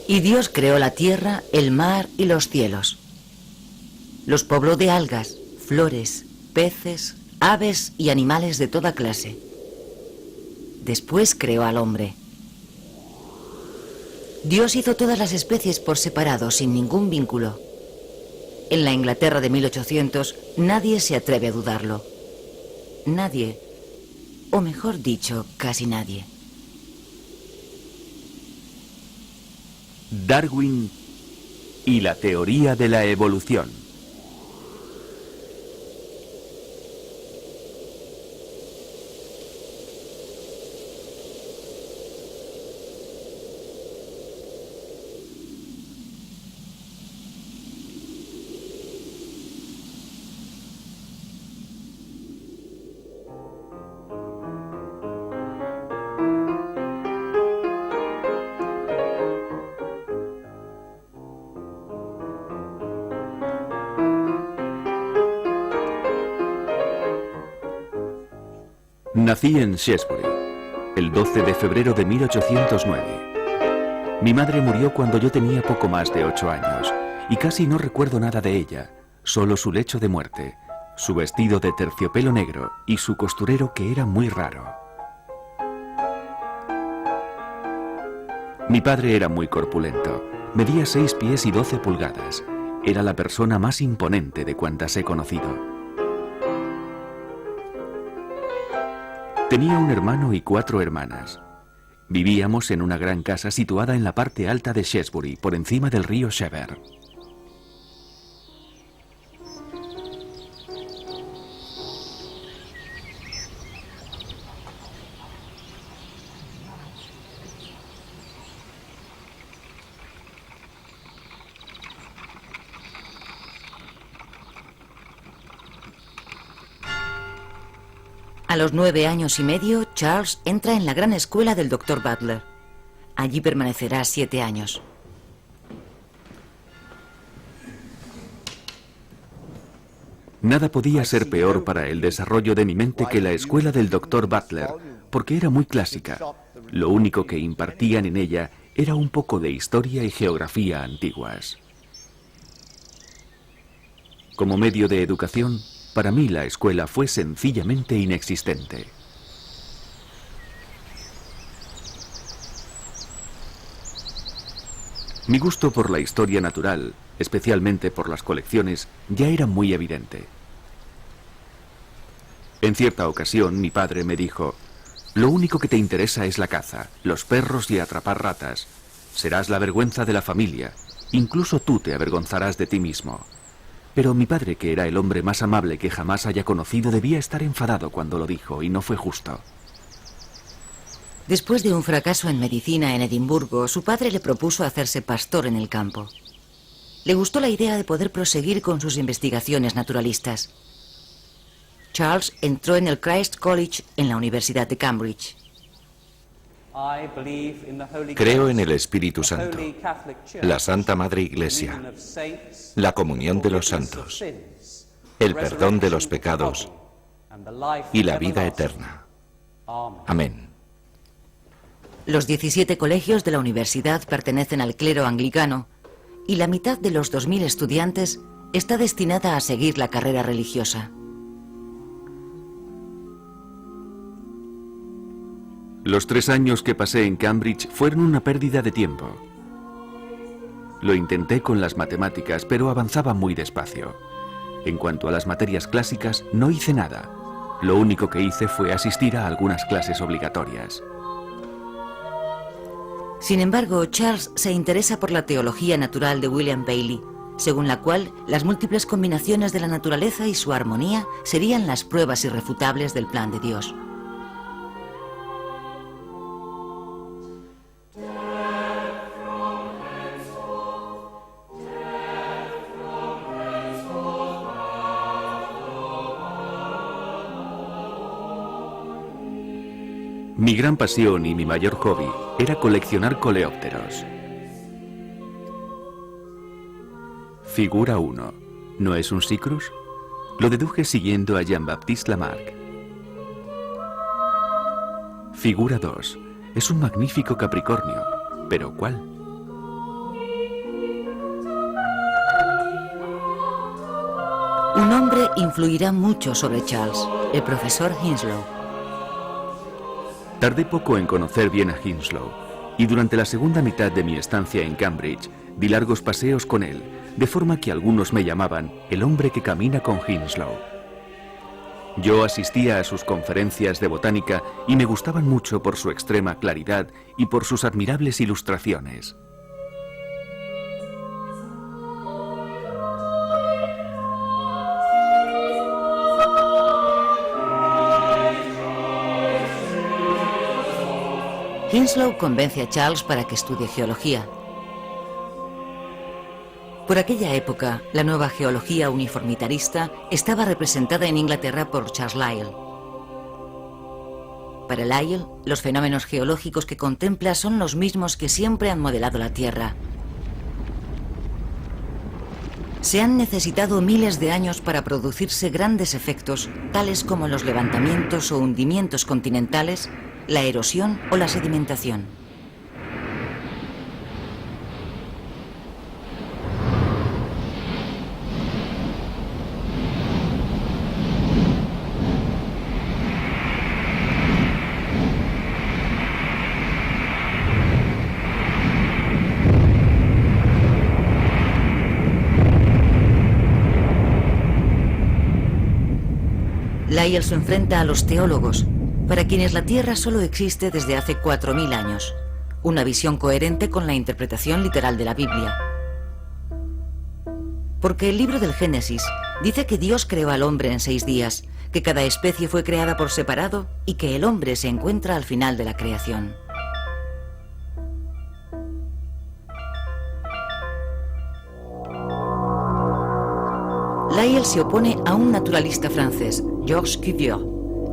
Y Dios creó la tierra, el mar y los cielos. Los pobló de algas, flores, peces, aves y animales de toda clase. Después creó al hombre. Dios hizo todas las especies por separado, sin ningún vínculo. En la Inglaterra de 1800, nadie se atreve a dudarlo. Nadie, o mejor dicho, casi nadie. Darwin y la teoría de la evolución. Nací en Shrewsbury, el 12 de febrero de 1809. Mi madre murió cuando yo tenía poco más de 8 años, y casi no recuerdo nada de ella, solo su lecho de muerte, su vestido de terciopelo negro y su costurero que era muy raro. Mi padre era muy corpulento, medía 6 pies y 12 pulgadas, era la persona más imponente de cuantas he conocido. Tenía un hermano y 4 hermanas. Vivíamos en una gran casa situada en la parte alta de Shrewsbury, por encima del río Severn. A los 9 años y medio, Charles entra en la gran escuela del Dr. Butler. Allí permanecerá 7 años. Nada podía ser peor para el desarrollo de mi mente que la escuela del Dr. Butler, porque era muy clásica. Lo único que impartían en ella era un poco de historia y geografía antiguas. Como medio de educación, para mí la escuela fue sencillamente inexistente. Mi gusto por la historia natural, especialmente por las colecciones, ya era muy evidente. En cierta ocasión mi padre me dijo: «Lo único que te interesa es la caza, los perros y atrapar ratas. Serás la vergüenza de la familia, incluso tú te avergonzarás de ti mismo». Pero mi padre, que era el hombre más amable que jamás haya conocido, debía estar enfadado cuando lo dijo, y no fue justo. Después de un fracaso en medicina en Edimburgo, su padre le propuso hacerse pastor en el campo. Le gustó la idea de poder proseguir con sus investigaciones naturalistas. Charles entró en el Christ College en la Universidad de Cambridge. Creo en el Espíritu Santo, la Santa Madre Iglesia, la comunión de los santos, el perdón de los pecados y la vida eterna. Amén. Los 17 colegios de la universidad pertenecen al clero anglicano y la mitad de los 2000 estudiantes está destinada a seguir la carrera religiosa. Los 3 años que pasé en Cambridge fueron una pérdida de tiempo. Lo intenté con las matemáticas, pero avanzaba muy despacio. En cuanto a las materias clásicas, no hice nada. Lo único que hice fue asistir a algunas clases obligatorias. Sin embargo, Charles se interesa por la teología natural de William Paley, según la cual las múltiples combinaciones de la naturaleza y su armonía serían las pruebas irrefutables del plan de Dios. Mi gran pasión y mi mayor hobby era coleccionar coleópteros. Figura 1. ¿No es un Cycrus? Lo deduje siguiendo a Jean-Baptiste Lamarck. Figura 2. Es un magnífico Capricornio. ¿Pero cuál? Su nombre influirá mucho sobre Charles, el profesor Hinslow. Tardé poco en conocer bien a Hinslow, y durante la segunda mitad de mi estancia en Cambridge di largos paseos con él, de forma que algunos me llamaban el hombre que camina con Hinslow. Yo asistía a sus conferencias de botánica y me gustaban mucho por su extrema claridad y por sus admirables ilustraciones. Hinslow convence a Charles para que estudie geología. Por aquella época, la nueva geología uniformitarista estaba representada en Inglaterra por Charles Lyell. Para Lyell, los fenómenos geológicos que contempla son los mismos que siempre han modelado la Tierra. Se han necesitado miles de años para producirse grandes efectos, tales como los levantamientos o hundimientos continentales, la erosión o la sedimentación. Lyell se enfrenta a los teólogos, para quienes la Tierra solo existe desde hace 4000 años, una visión coherente con la interpretación literal de la Biblia. Porque el libro del Génesis dice que Dios creó al hombre en 6 días, que cada especie fue creada por separado y que el hombre se encuentra al final de la creación. Lyell se opone a un naturalista francés, Georges Cuvier,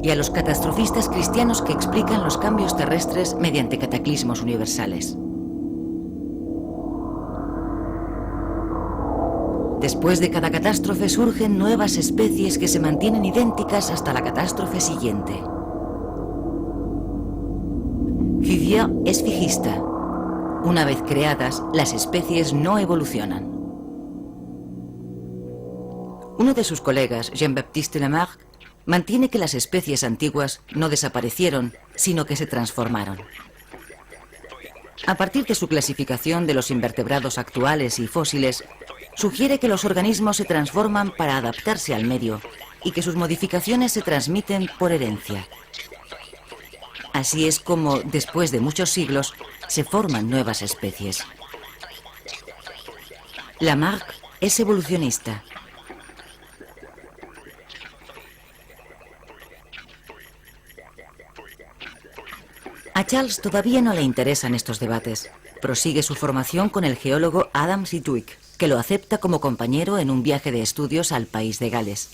y a los catastrofistas cristianos que explican los cambios terrestres mediante cataclismos universales. Después de cada catástrofe surgen nuevas especies que se mantienen idénticas hasta la catástrofe siguiente. Cuvier es fijista. Una vez creadas, las especies no evolucionan. Uno de sus colegas, Jean-Baptiste Lamarck, mantiene que las especies antiguas no desaparecieron, sino que se transformaron. A partir de su clasificación de los invertebrados actuales y fósiles, sugiere que los organismos se transforman para adaptarse al medio y que sus modificaciones se transmiten por herencia. Así es como, después de muchos siglos, se forman nuevas especies. Lamarck es evolucionista. A Charles todavía no le interesan estos debates. Prosigue su formación con el geólogo Adam Sidgwick, que lo acepta como compañero en un viaje de estudios al país de Gales.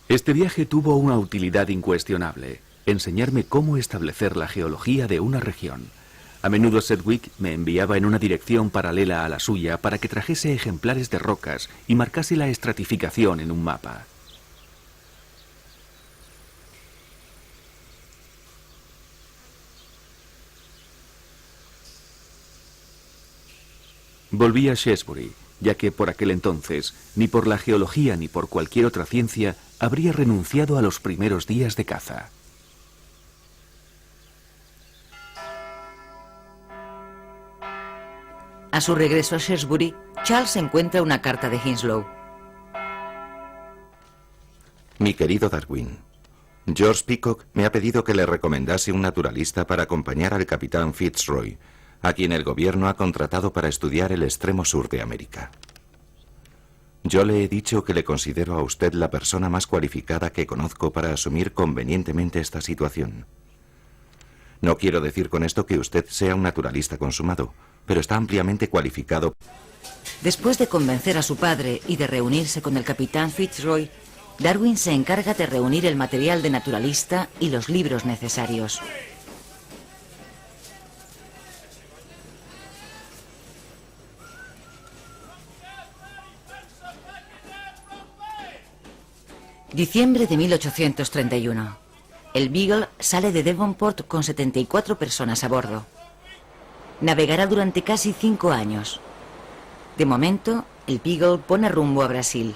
Este viaje tuvo una utilidad incuestionable: enseñarme cómo establecer la geología de una región. A menudo Sedgwick me enviaba en una dirección paralela a la suya para que trajese ejemplares de rocas y marcase la estratificación en un mapa. Volví a Shrewsbury, ya que por aquel entonces, ni por la geología ni por cualquier otra ciencia, habría renunciado a los primeros días de caza. A su regreso a Shrewsbury, Charles encuentra una carta de Hinslow. Mi querido Darwin, George Peacock me ha pedido que le recomendase un naturalista para acompañar al capitán Fitzroy, a quien el gobierno ha contratado para estudiar el extremo sur de América. Yo le he dicho que le considero a usted la persona más cualificada que conozco para asumir convenientemente esta situación. No quiero decir con esto que usted sea un naturalista consumado, pero está ampliamente cualificado. Después de convencer a su padre y de reunirse con el capitán Fitzroy, Darwin se encarga de reunir el material de naturalista y los libros necesarios. Diciembre de 1831. El Beagle sale de Devonport con 74 personas a bordo. Navegará durante casi 5 años. De momento, el Beagle pone rumbo a Brasil.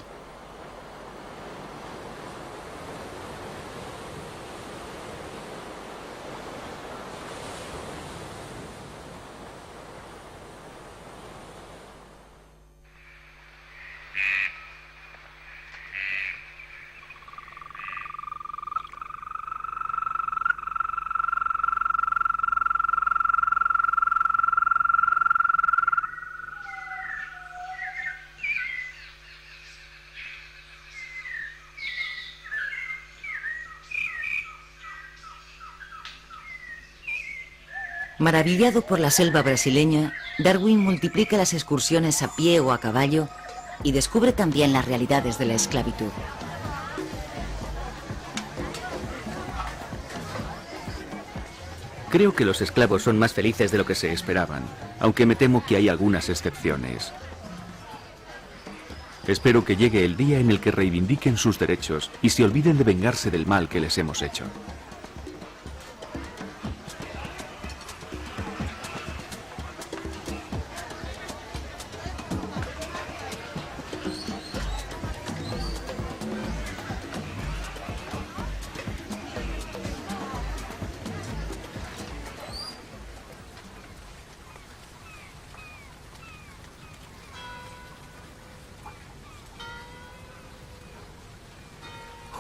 Maravillado por la selva brasileña, Darwin multiplica las excursiones a pie o a caballo y descubre también las realidades de la esclavitud. Creo que los esclavos son más felices de lo que se esperaban, aunque me temo que hay algunas excepciones. Espero que llegue el día en el que reivindiquen sus derechos y se olviden de vengarse del mal que les hemos hecho.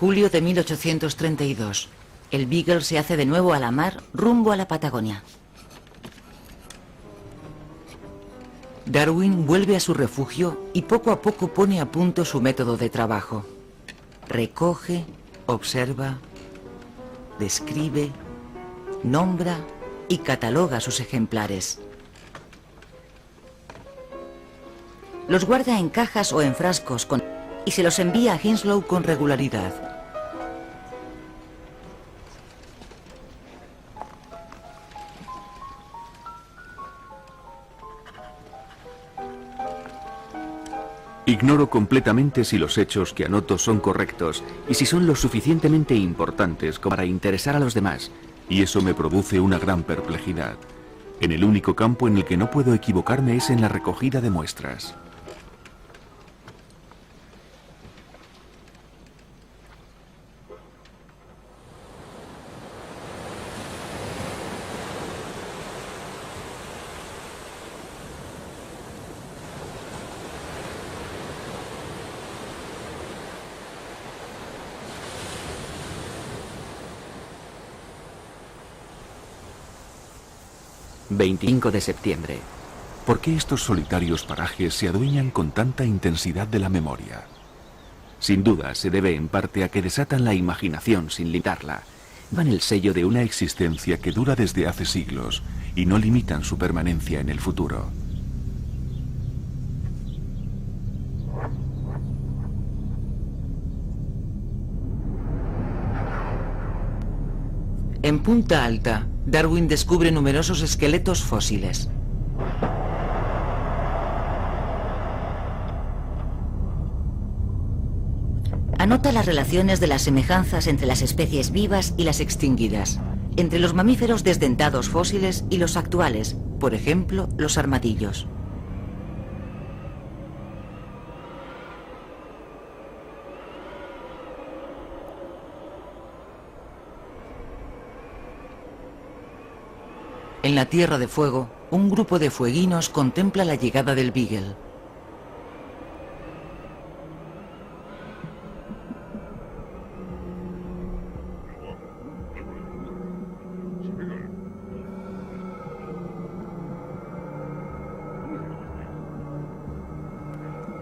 Julio de 1832. El Beagle se hace de nuevo a la mar rumbo a la Patagonia. Darwin vuelve a su refugio y poco a poco pone a punto su método de trabajo. Recoge, observa, describe, nombra y cataloga sus ejemplares. Los guarda en cajas o en frascos y se los envía a Henslow con regularidad. Ignoro completamente si los hechos que anoto son correctos y si son lo suficientemente importantes como para interesar a los demás, y eso me produce una gran perplejidad. En el único campo en el que no puedo equivocarme es en la recogida de muestras. ...25 de septiembre. ¿Por qué estos solitarios parajes se adueñan con tanta intensidad de la memoria? Sin duda se debe en parte a que desatan la imaginación sin limitarla. Van el sello de una Existencia que dura desde hace siglos y no limitan su permanencia en el futuro. En Punta Alta, Darwin descubre numerosos esqueletos fósiles. Anota las relaciones de las semejanzas entre las especies vivas y las extinguidas, entre los mamíferos desdentados fósiles y los actuales, por ejemplo, los armadillos. En la Tierra de Fuego, un grupo de fueguinos contempla la llegada del Beagle.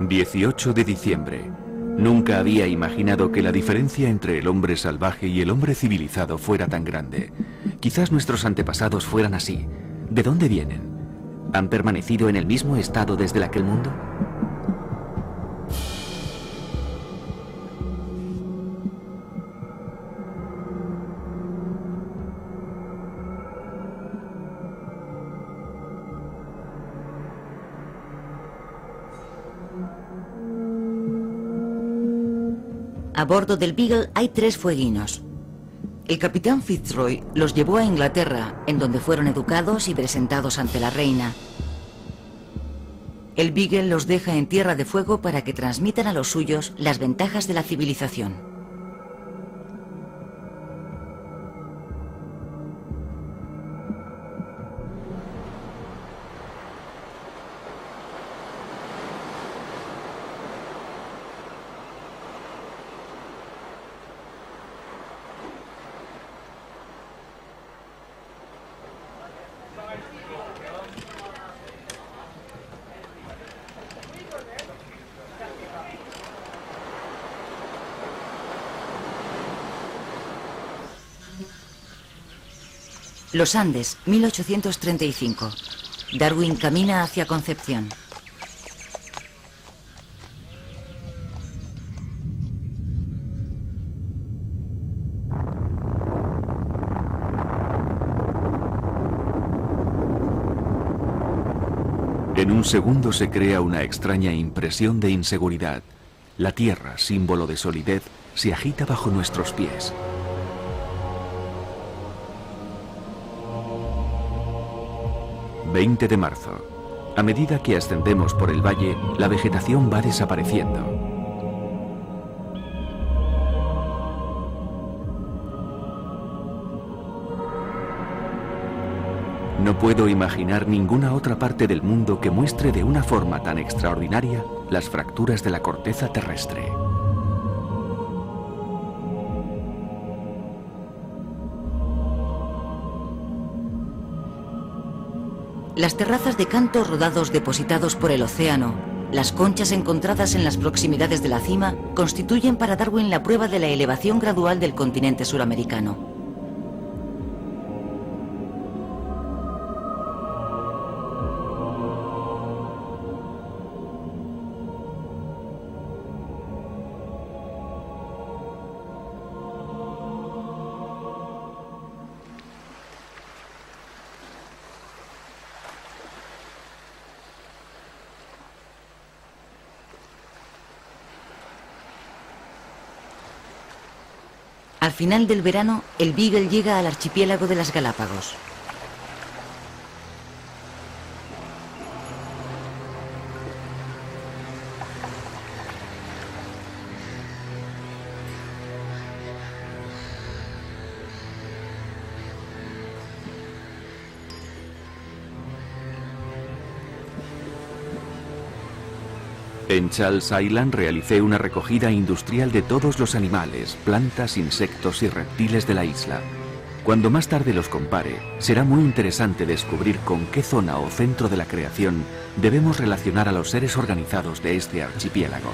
...18 de diciembre... Nunca había imaginado que la diferencia entre el hombre salvaje y el hombre civilizado fuera tan grande. Quizás nuestros antepasados fueran así. ¿De dónde vienen? ¿Han permanecido en el mismo estado desde aquel mundo? A bordo del Beagle hay 3 fueguinos. El capitán Fitzroy los llevó a Inglaterra, en donde fueron educados y presentados ante la reina. El Beagle los deja en Tierra de Fuego para que transmitan a los suyos las ventajas de la civilización. Los Andes, 1835. Darwin camina hacia Concepción. En un segundo se crea una extraña impresión de inseguridad. La tierra, símbolo de solidez, se agita bajo nuestros pies. ...20 de marzo. A medida que ascendemos por el valle, la vegetación va desapareciendo. No puedo imaginar ninguna otra parte del mundo que muestre de una forma tan extraordinaria las fracturas de la corteza terrestre. Las terrazas de cantos rodados depositados por el océano, las conchas encontradas en las proximidades de la cima, constituyen para Darwin la prueba de la elevación gradual del continente suramericano. Al final del verano, el Beagle llega al archipiélago de las Galápagos. En Charles Island realicé una recogida industrial de todos los animales, plantas, insectos y reptiles de la isla. Cuando más tarde los compare, será muy interesante descubrir con qué zona o centro de la creación debemos relacionar a los seres organizados de este archipiélago.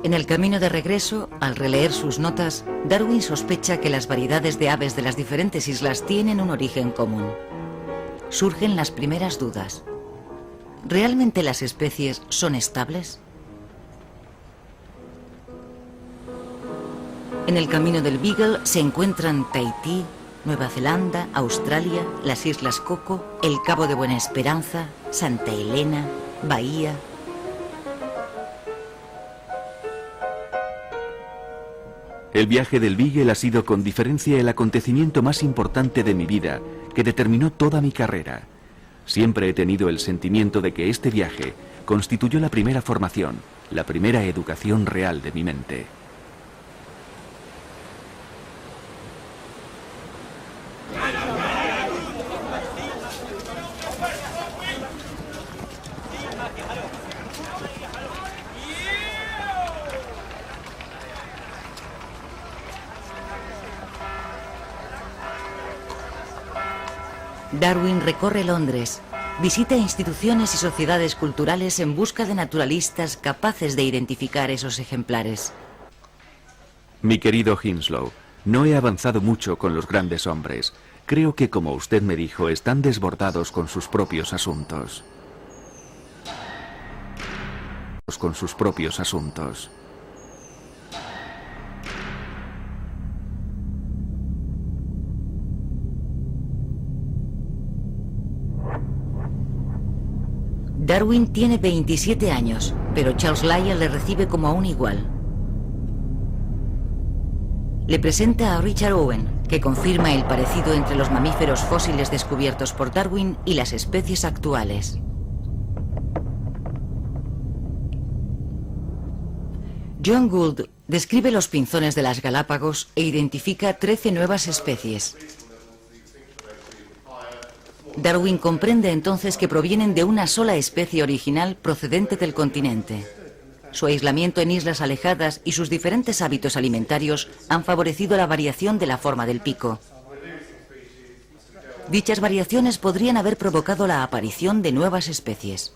En el camino de regreso, al releer sus notas, Darwin sospecha que las variedades de aves de las diferentes islas tienen un origen común. Surgen las primeras dudas. ¿Realmente las especies son estables? En el camino del Beagle se encuentran Tahití, Nueva Zelanda, Australia, las Islas Coco, el Cabo de Buena Esperanza, Santa Elena, Bahía. El viaje del Beagle ha sido con diferencia el acontecimiento más importante de mi vida, que determinó toda mi carrera. Siempre he tenido el sentimiento de que este viaje constituyó la primera formación, la primera educación real de mi mente. Darwin recorre Londres, visita instituciones y sociedades culturales en busca de naturalistas capaces de identificar esos ejemplares. Mi querido Hinslow, no he avanzado mucho con los grandes hombres. Creo que, como usted me dijo, están desbordados con sus propios asuntos. ocupados con sus propios asuntos. Darwin tiene 27 años, pero Charles Lyell le recibe como a un igual. Le presenta a Richard Owen, que confirma el parecido entre los mamíferos fósiles descubiertos por Darwin y las especies actuales. John Gould describe los pinzones de las Galápagos e identifica 13 nuevas especies. Darwin comprende entonces que provienen de una sola especie original procedente del continente. Su aislamiento en islas alejadas y sus diferentes hábitos alimentarios han favorecido la variación de la forma del pico. Dichas variaciones podrían haber provocado la aparición de nuevas especies.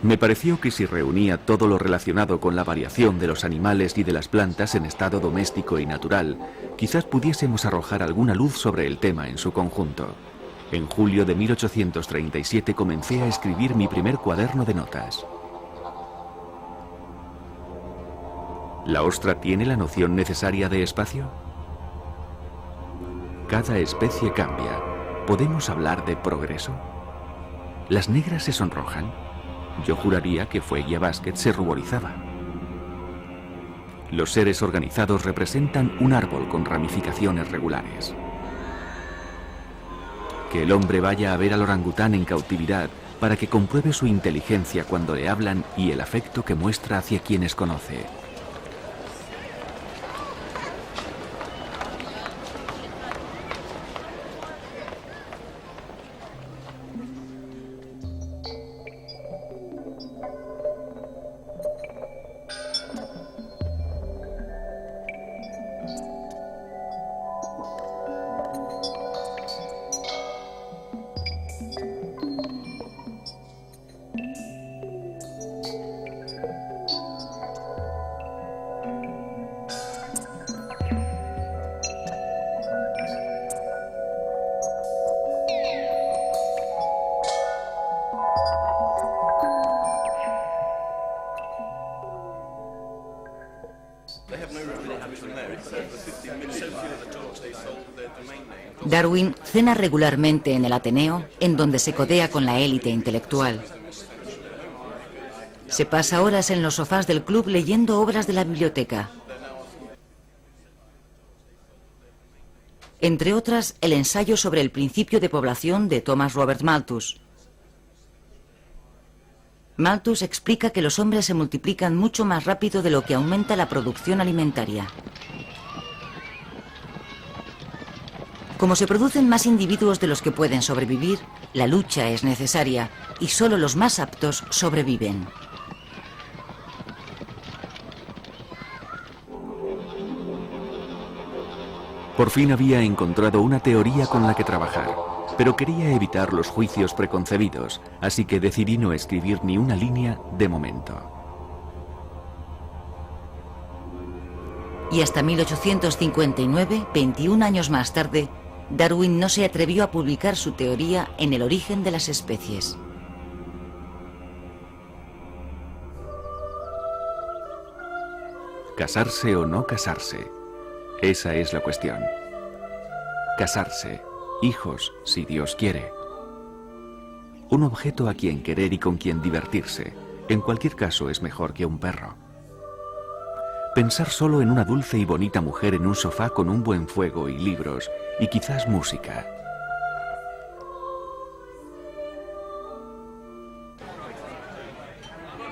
Me pareció que si reunía todo lo relacionado con la variación de los animales y de las plantas en estado doméstico y natural, quizás pudiésemos arrojar alguna luz sobre el tema en su conjunto. En julio de 1837 comencé a escribir mi primer cuaderno de notas. ¿La ostra tiene la noción necesaria de espacio? Cada especie cambia. ¿Podemos hablar de progreso? ¿Las negras se sonrojan? Yo juraría que Fuegia Basket se ruborizaba. Los seres organizados representan un árbol con ramificaciones regulares. Que el hombre vaya a ver al orangután en cautividad para que compruebe su inteligencia cuando le hablan y el afecto que muestra hacia quienes conoce. Darwin cena regularmente en el Ateneo, en donde se codea con la élite intelectual. Se pasa horas en los sofás del club leyendo obras de la biblioteca. Entre otras, el ensayo sobre el principio de población de Thomas Robert Malthus. Malthus explica que los hombres se multiplican mucho más rápido de lo que aumenta la producción alimentaria. Como se producen más individuos de los que pueden sobrevivir, la lucha es necesaria y solo los más aptos sobreviven. Por fin había encontrado una teoría con la que trabajar, pero quería evitar los juicios preconcebidos, así que decidí no escribir ni una línea de momento. Y hasta 1859, 21 años más tarde, Darwin no se atrevió a publicar su teoría en el origen de las especies. ¿Casarse o no casarse? Esa es la cuestión. Casarse, hijos, si Dios quiere. Un objeto a quien querer y con quien divertirse. En cualquier caso es mejor que un perro. Pensar solo en una dulce y bonita mujer en un sofá con un buen fuego y libros, y quizás música.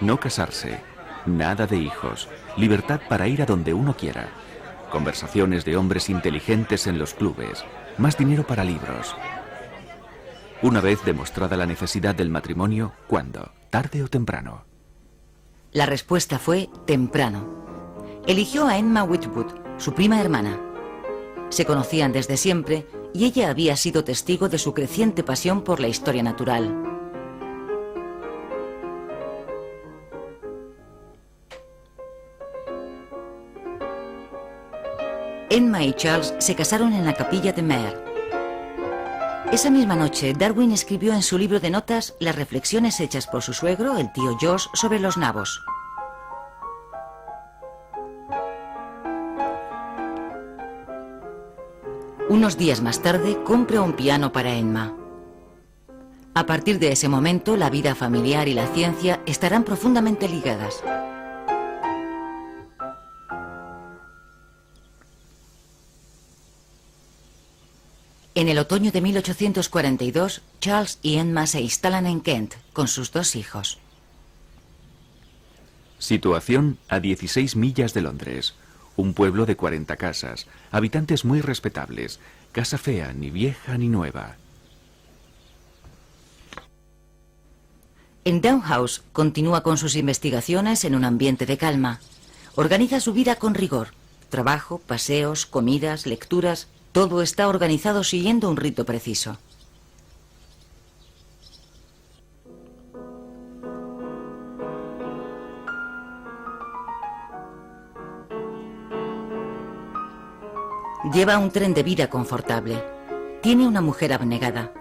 No casarse, nada de hijos, libertad para ir a donde uno quiera. Conversaciones de hombres inteligentes en los clubes, más dinero para libros. Una vez demostrada la necesidad del matrimonio, ¿cuándo? ¿Tarde o temprano? La respuesta fue temprano. Eligió a Emma Whitwood, su prima hermana. Se conocían desde siempre y ella había sido testigo de su creciente pasión por la historia natural. Emma y Charles se casaron en la capilla de Meer. Esa misma noche, Darwin escribió en su libro de notas las reflexiones hechas por su suegro, el tío Josh, sobre los nabos. Unos días más tarde, compra un piano para Emma. A partir de ese momento, la vida familiar y la ciencia estarán profundamente ligadas. En el otoño de 1842, Charles y Emma se instalan en Kent con sus 2 hijos. Situación a 16 millas de Londres. Un pueblo de 40 casas, habitantes muy respetables, casa fea, ni vieja ni nueva. En Downhouse continúa con sus investigaciones en un ambiente de calma. Organiza su vida con rigor. Trabajo, paseos, comidas, lecturas... Todo está organizado siguiendo un rito preciso. Lleva un tren de vida confortable. Tiene una mujer abnegada.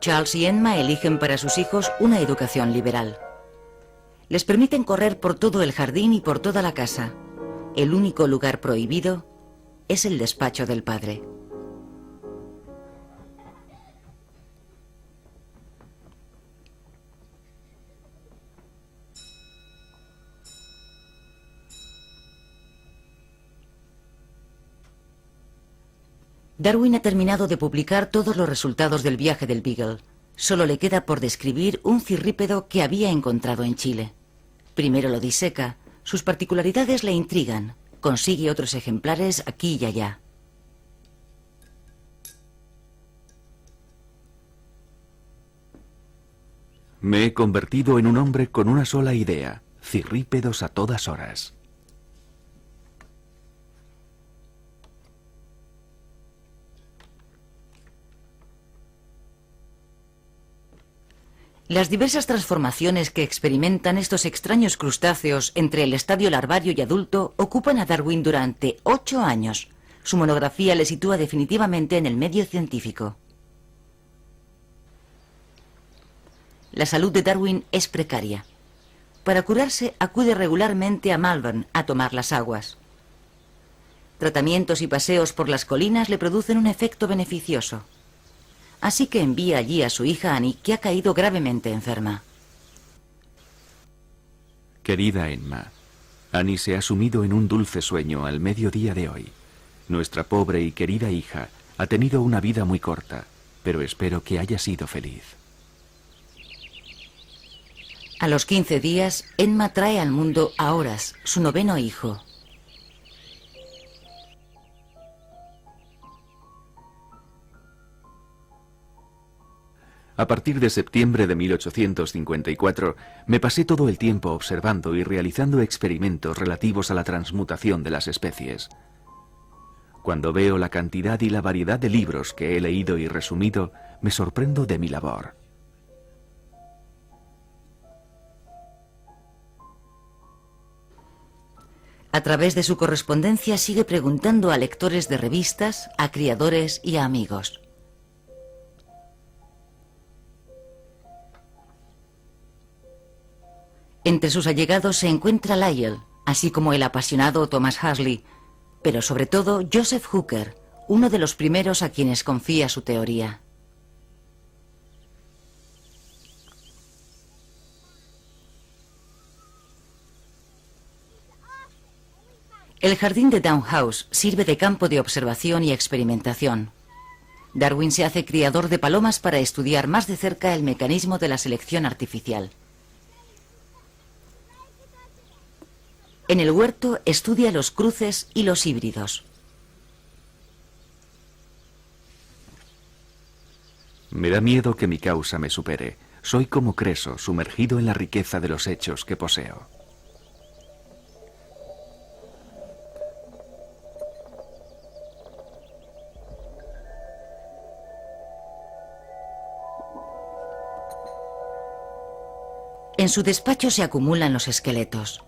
Charles y Emma eligen para sus hijos una educación liberal. Les permiten correr por todo el jardín y por toda la casa. El único lugar prohibido es el despacho del padre. Darwin ha terminado de publicar todos los resultados del viaje del Beagle. Solo le queda por describir un cirrípedo que había encontrado en Chile. Primero lo diseca. Sus particularidades le intrigan. Consigue otros ejemplares aquí y allá. Me he convertido en un hombre con una sola idea: cirrípedos a todas horas. Las diversas transformaciones que experimentan estos extraños crustáceos entre el estadio larvario y adulto ocupan a Darwin durante 8 años. Su monografía le sitúa definitivamente en el medio científico. La salud de Darwin es precaria. Para curarse acude regularmente a Malvern a tomar las aguas. Tratamientos y paseos por las colinas le producen un efecto beneficioso. Así que envía allí a su hija Annie, que ha caído gravemente enferma. Querida Emma, Annie se ha sumido en un dulce sueño al mediodía de hoy. Nuestra pobre y querida hija ha tenido una vida muy corta, pero espero que haya sido feliz. A los 15 días, Emma trae al mundo a Horace, su 9º hijo. A partir de septiembre de 1854, me pasé todo el tiempo observando y realizando experimentos relativos a la transmutación de las especies. Cuando veo la cantidad y la variedad de libros que he leído y resumido, me sorprendo de mi labor. A través de su correspondencia sigue preguntando a lectores de revistas, a criadores y a amigos. Entre sus allegados se encuentra Lyell, así como el apasionado Thomas Huxley, pero sobre todo Joseph Hooker, uno de los primeros a quienes confía su teoría. El jardín de Downhouse sirve de campo de observación y experimentación. Darwin se hace criador de palomas para estudiar más de cerca el mecanismo de la selección artificial. En el huerto estudia los cruces y los híbridos. Me da miedo que mi causa me supere. Soy como Creso, sumergido en la riqueza de los hechos que poseo. En su despacho se acumulan los esqueletos.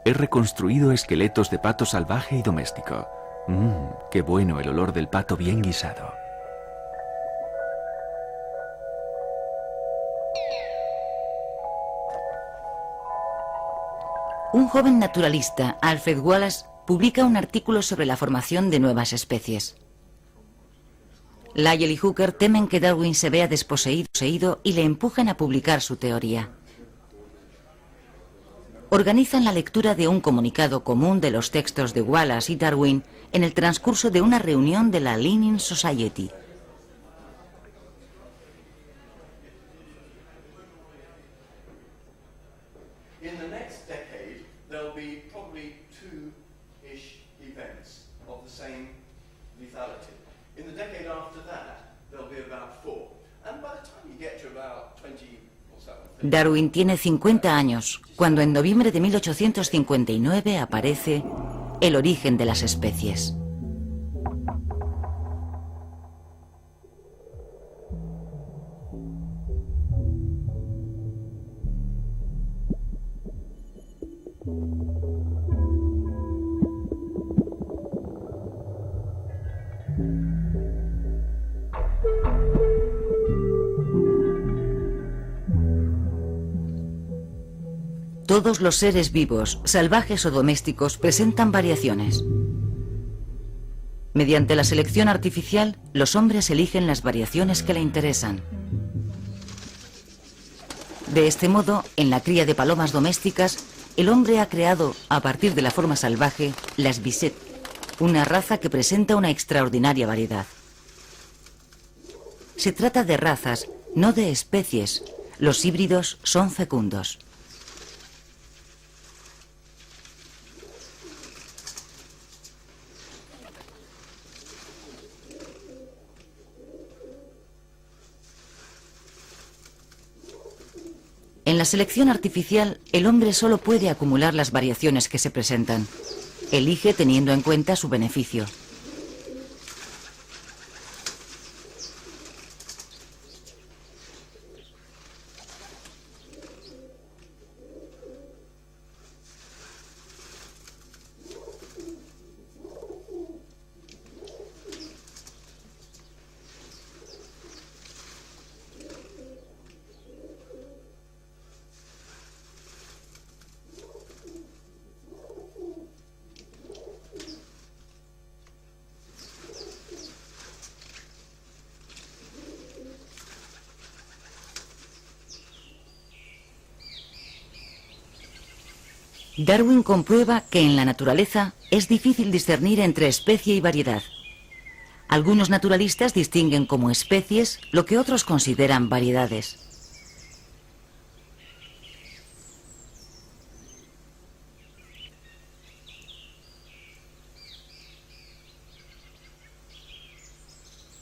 he reconstruido esqueletos de pato salvaje y doméstico. Qué bueno el olor del pato bien guisado. Un joven naturalista, Alfred Wallace, publica un artículo sobre la formación de nuevas especies. Lyell y Hooker temen que Darwin se vea desposeído y le empujan a publicar su teoría. Organizan la lectura de un comunicado común de los textos de Wallace y Darwin en el transcurso de una reunión de la Linnean Society. Darwin tiene 50 años, cuando en noviembre de 1859 aparece El origen de las especies. Todos los seres vivos, salvajes o domésticos, presentan variaciones. Mediante la selección artificial, los hombres eligen las variaciones que le interesan. De este modo, en la cría de palomas domésticas, el hombre ha creado, a partir de la forma salvaje, las Bisset, una raza que presenta una extraordinaria variedad. Se trata de razas, no de especies. Los híbridos son fecundos. En la selección artificial, el hombre solo puede acumular las variaciones que se presentan. Elige teniendo en cuenta su beneficio. Darwin comprueba que en la naturaleza es difícil discernir entre especie y variedad. Algunos naturalistas distinguen como especies lo que otros consideran variedades.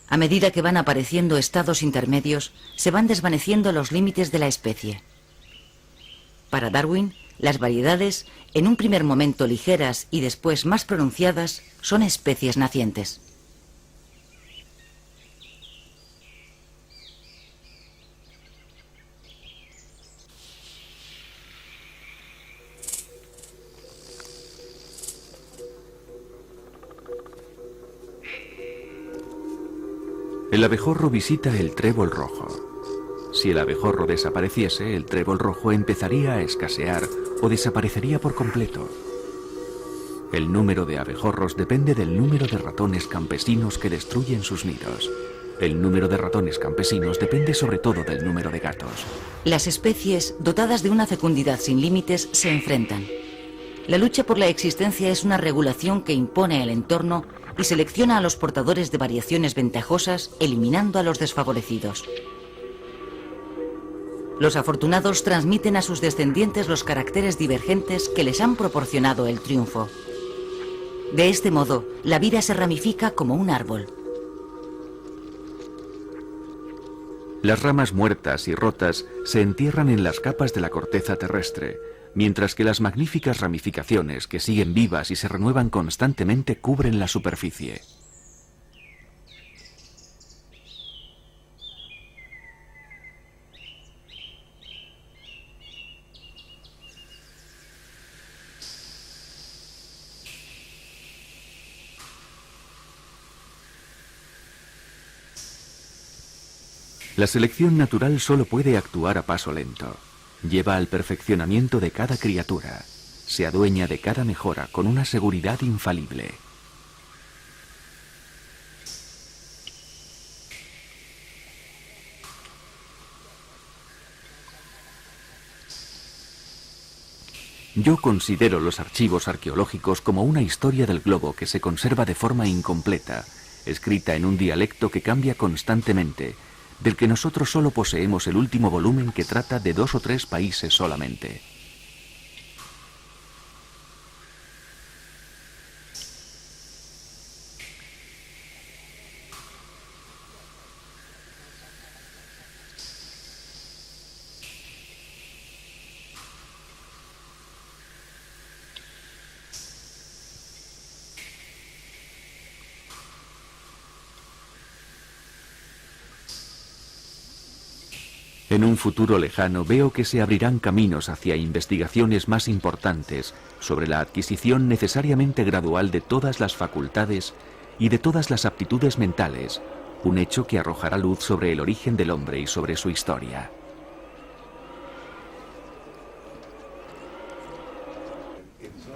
A medida que van apareciendo estados intermedios, se van desvaneciendo los límites de la especie. Para Darwin, las variedades, en un primer momento ligeras y después más pronunciadas, son especies nacientes. El abejorro visita el trébol rojo. Si el abejorro desapareciese, el trébol rojo empezaría a escasear o desaparecería por completo. El número de abejorros depende del número de ratones campesinos que destruyen sus nidos. El número de ratones campesinos depende sobre todo del número de gatos. Las especies, dotadas de una fecundidad sin límites, se enfrentan. La lucha por la existencia es una regulación que impone el entorno y selecciona a los portadores de variaciones ventajosas, eliminando a los desfavorecidos. Los afortunados transmiten a sus descendientes los caracteres divergentes que les han proporcionado el triunfo. De este modo, la vida se ramifica como un árbol. Las ramas muertas y rotas se entierran en las capas de la corteza terrestre, mientras que las magníficas ramificaciones que siguen vivas y se renuevan constantemente cubren la superficie. La selección natural solo puede actuar a paso lento. Lleva al perfeccionamiento de cada criatura. Se adueña de cada mejora con una seguridad infalible. Yo considero los archivos arqueológicos como una historia del globo que se conserva de forma incompleta, escrita en un dialecto que cambia constantemente, del que nosotros solo poseemos el último volumen que trata de 2 o 3 países solamente. En un futuro lejano veo que se abrirán caminos hacia investigaciones más importantes sobre la adquisición necesariamente gradual de todas las facultades y de todas las aptitudes mentales, un hecho que arrojará luz sobre el origen del hombre y sobre su historia.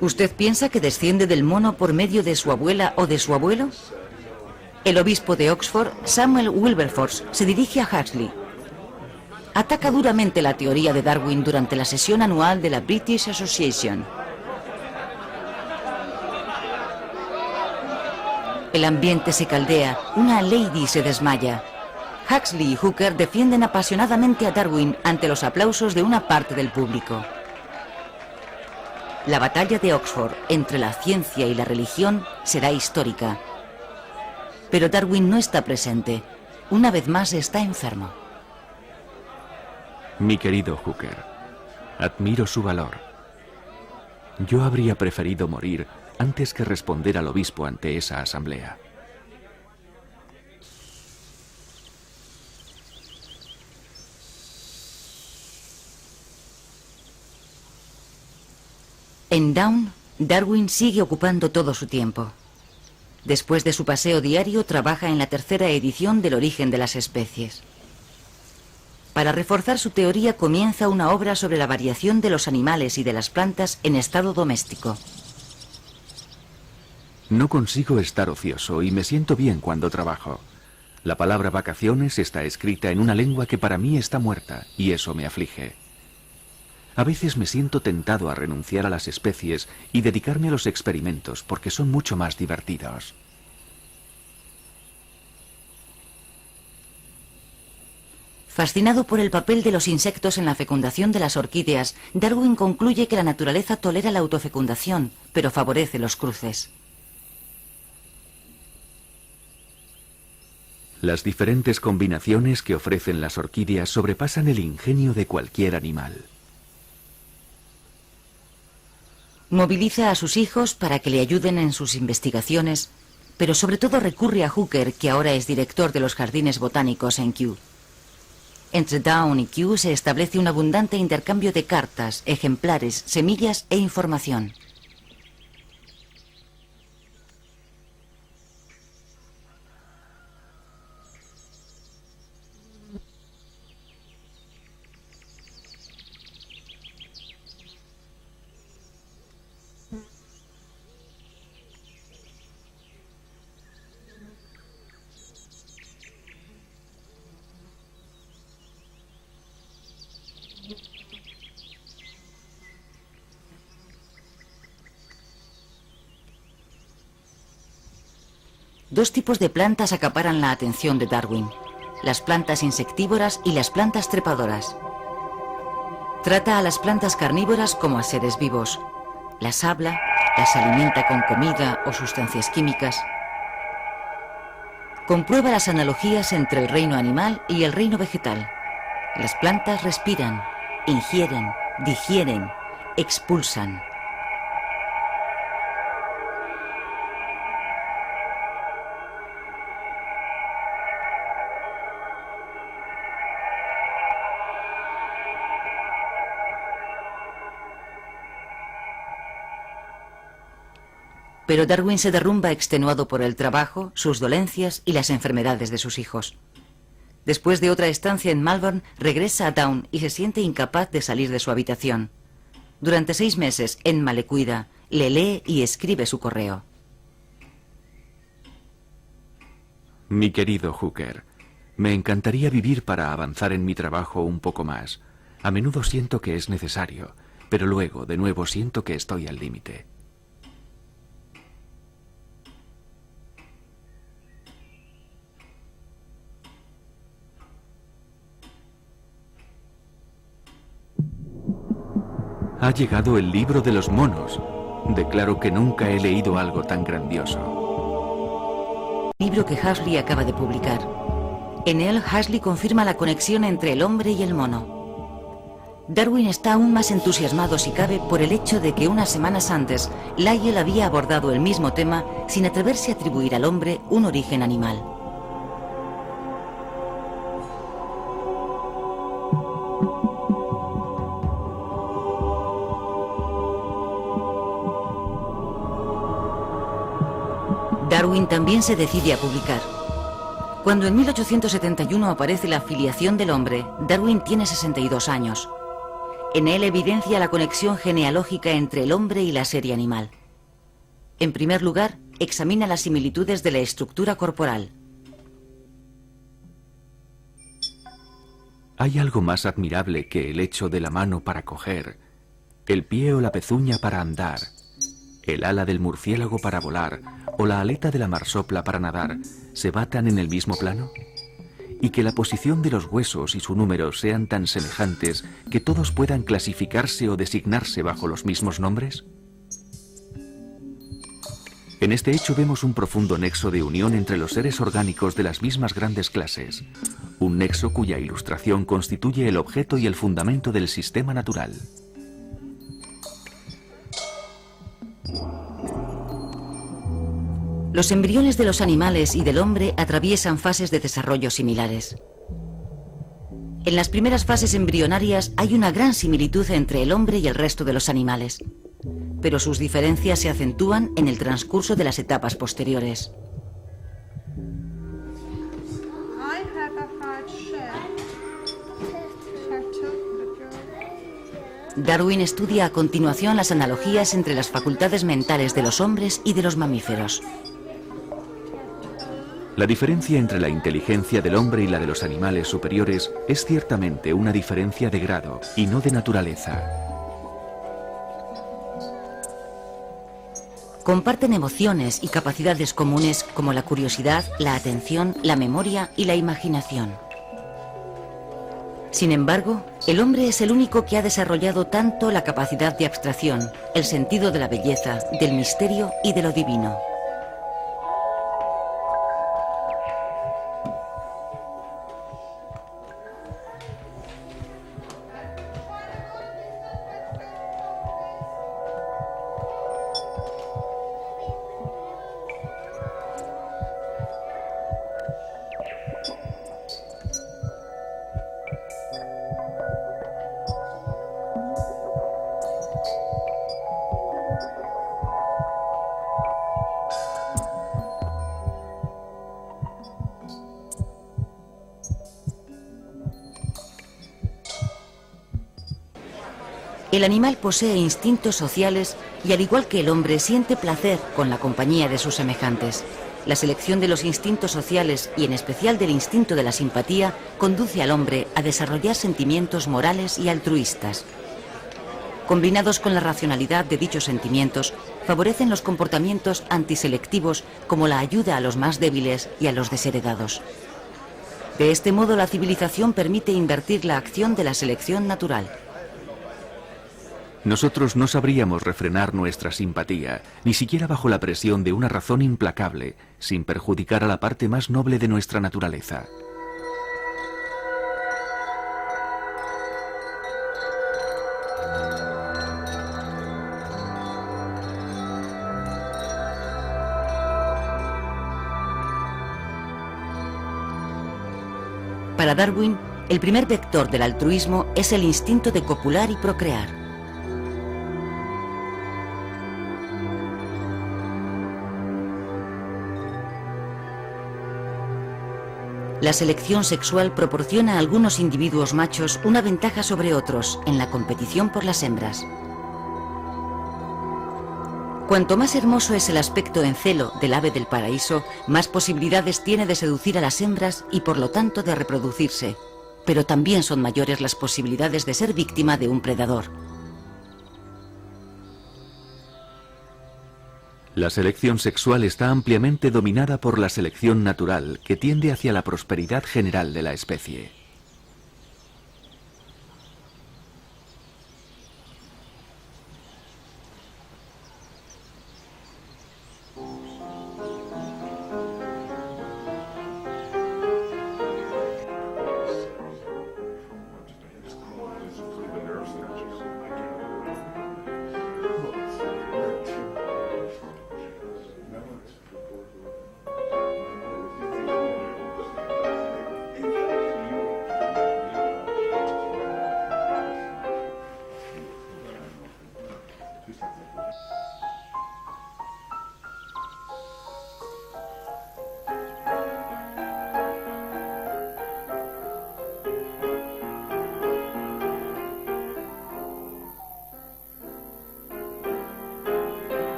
¿Usted piensa que desciende del mono por medio de su abuela o de su abuelo? El obispo de Oxford, Samuel Wilberforce, se dirige a Huxley. Ataca duramente la teoría de Darwin durante la sesión anual de la British Association. El ambiente se caldea, una lady se desmaya. Huxley y Hooker defienden apasionadamente a Darwin ante los aplausos de una parte del público. La batalla de Oxford entre la ciencia y la religión será histórica. Pero Darwin no está presente. Una vez más está enfermo. Mi querido Hooker, admiro su valor. Yo habría preferido morir antes que responder al obispo ante esa asamblea. En Down, Darwin sigue ocupando todo su tiempo. Después de su paseo diario, trabaja en la 3ª edición del Origen de las especies. Para reforzar su teoría comienza una obra sobre la variación de los animales y de las plantas en estado doméstico. No consigo estar ocioso y me siento bien cuando trabajo. La palabra vacaciones está escrita en una lengua que para mí está muerta y eso me aflige. A veces me siento tentado a renunciar a las especies y dedicarme a los experimentos porque son mucho más divertidos. Fascinado por el papel de los insectos en la fecundación de las orquídeas, Darwin concluye que la naturaleza tolera la autofecundación, pero favorece los cruces. Las diferentes combinaciones que ofrecen las orquídeas sobrepasan el ingenio de cualquier animal. Moviliza a sus hijos para que le ayuden en sus investigaciones, pero sobre todo recurre a Hooker, que ahora es director de los jardines botánicos en Kew. Entre Down y Kew se establece un abundante intercambio de cartas, ejemplares, semillas e información. Dos tipos de plantas acaparan la atención de Darwin: las plantas insectívoras y las plantas trepadoras. Trata a las plantas carnívoras como a seres vivos. Las habla, las alimenta con comida o sustancias químicas. Comprueba las analogías entre el reino animal y el reino vegetal. Las plantas respiran, ingieren, digieren, expulsan. Pero Darwin se derrumba extenuado por el trabajo, sus dolencias y las enfermedades de sus hijos. Después de otra estancia en Malvern, regresa a Down y se siente incapaz de salir de su habitación. Durante 6 meses, Emma le cuida, le lee y escribe su correo. Mi querido Hooker, me encantaría vivir para avanzar en mi trabajo un poco más. A menudo siento que es necesario, pero luego, de nuevo, siento que estoy al límite. Ha llegado el libro de los monos. Declaro que nunca he leído algo tan grandioso. Libro que Huxley acaba de publicar. En él, Huxley confirma la conexión entre el hombre y el mono. Darwin está aún más entusiasmado, si cabe, por el hecho de que unas semanas antes, Lyell había abordado el mismo tema sin atreverse a atribuir al hombre un origen animal. Darwin también se decide a publicar. Cuando en 1871 aparece La filiación del hombre, Darwin tiene 62 años. En él evidencia la conexión genealógica entre el hombre y la serie animal. En primer lugar, examina las similitudes de la estructura corporal. ¿Hay algo más admirable que el hecho de la mano para coger, el pie o la pezuña para andar, el ala del murciélago para volar o la aleta de la marsopla para nadar se batan en el mismo plano? ¿Y que la posición de los huesos y su número sean tan semejantes que todos puedan clasificarse o designarse bajo los mismos nombres? En este hecho vemos un profundo nexo de unión entre los seres orgánicos de las mismas grandes clases, un nexo cuya ilustración constituye el objeto y el fundamento del sistema natural. Los embriones de los animales y del hombre atraviesan fases de desarrollo similares. En las primeras fases embrionarias hay una gran similitud entre el hombre y el resto de los animales, pero sus diferencias se acentúan en el transcurso de las etapas posteriores. Darwin estudia a continuación las analogías entre las facultades mentales de los hombres y de los mamíferos. La diferencia entre la inteligencia del hombre y la de los animales superiores es ciertamente una diferencia de grado y no de naturaleza. Comparten emociones y capacidades comunes como la curiosidad, la atención, la memoria y la imaginación. Sin embargo, el hombre es el único que ha desarrollado tanto la capacidad de abstracción, el sentido de la belleza, del misterio y de lo divino. El animal posee instintos sociales y, al igual que el hombre, siente placer con la compañía de sus semejantes. La selección de los instintos sociales y en especial del instinto de la simpatía conduce al hombre a desarrollar sentimientos morales y altruistas. Combinados con la racionalidad de dichos sentimientos, favorecen los comportamientos antiselectivos como la ayuda a los más débiles y a los desheredados. De este modo, la civilización permite invertir la acción de la selección natural. Nosotros no sabríamos refrenar nuestra simpatía, ni siquiera bajo la presión de una razón implacable, sin perjudicar a la parte más noble de nuestra naturaleza. Para Darwin, el primer vector del altruismo es el instinto de copular y procrear. La selección sexual proporciona a algunos individuos machos una ventaja sobre otros en la competición por las hembras. Cuanto más hermoso es el aspecto en celo del ave del paraíso, más posibilidades tiene de seducir a las hembras y por lo tanto de reproducirse. Pero también son mayores las posibilidades de ser víctima de un predador. La selección sexual está ampliamente dominada por la selección natural, que tiende hacia la prosperidad general de la especie.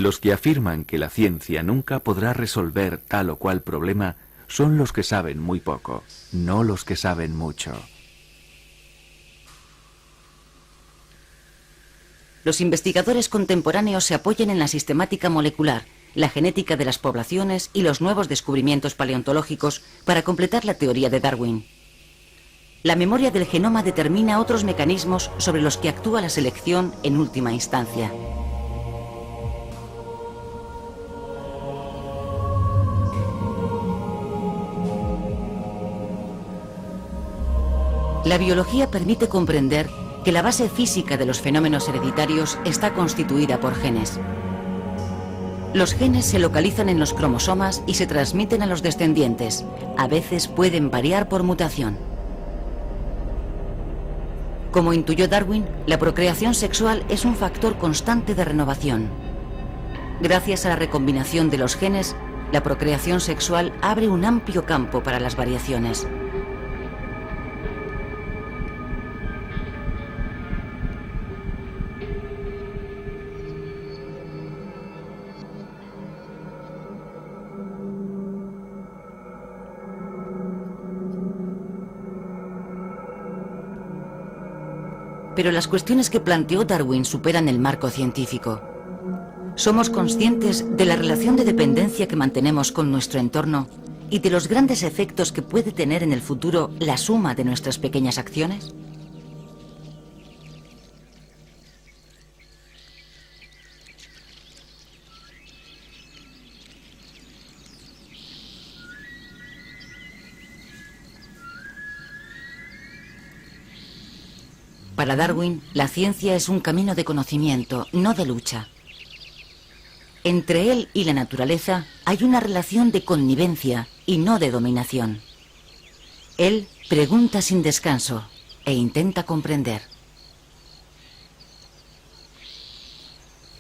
Los que afirman que la ciencia nunca podrá resolver tal o cual problema son los que saben muy poco, no los que saben mucho. Los investigadores contemporáneos se apoyan en la sistemática molecular, la genética de las poblaciones y los nuevos descubrimientos paleontológicos para completar la teoría de Darwin. La memoria del genoma determina otros mecanismos sobre los que actúa la selección en última instancia. La biología permite comprender que la base física de los fenómenos hereditarios está constituida por genes. Los genes se localizan en los cromosomas y se transmiten a los descendientes. A veces pueden variar por mutación. Como intuyó Darwin, la procreación sexual es un factor constante de renovación. Gracias a la recombinación de los genes, la procreación sexual abre un amplio campo para las variaciones. Pero las cuestiones que planteó Darwin superan el marco científico. Somos conscientes de la relación de dependencia que mantenemos con nuestro entorno y de los grandes efectos que puede tener en el futuro la suma de nuestras pequeñas acciones. Para Darwin, la ciencia es un camino de conocimiento, no de lucha. Entre él y la naturaleza hay una relación de connivencia y no de dominación. Él pregunta sin descanso e intenta comprender.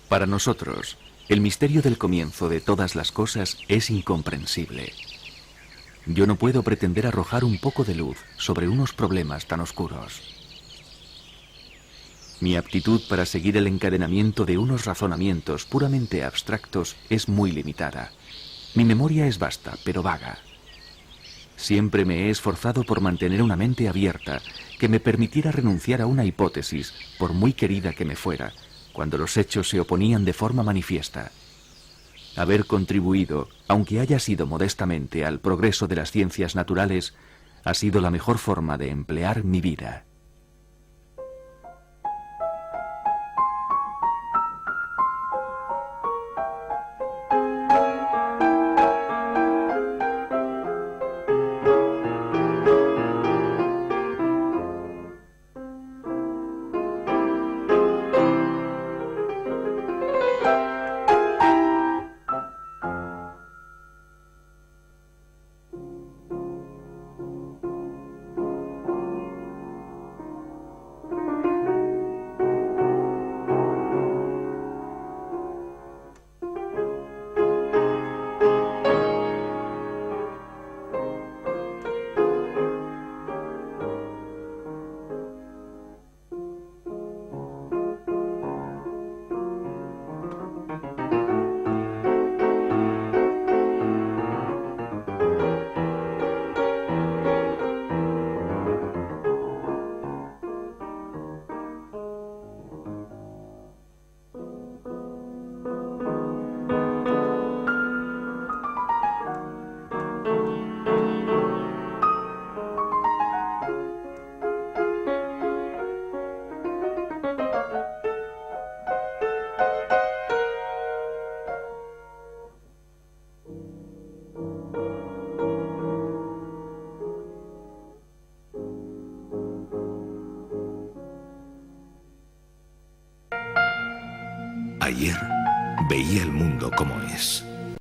Para nosotros, el misterio del comienzo de todas las cosas es incomprensible. Yo no puedo pretender arrojar un poco de luz sobre unos problemas tan oscuros. Mi aptitud para seguir el encadenamiento de unos razonamientos puramente abstractos es muy limitada. Mi memoria es vasta, pero vaga. Siempre me he esforzado por mantener una mente abierta que me permitiera renunciar a una hipótesis, por muy querida que me fuera, cuando los hechos se oponían de forma manifiesta. Haber contribuido, aunque haya sido modestamente, al progreso de las ciencias naturales, ha sido la mejor forma de emplear mi vida. ayer veía el mundo como es.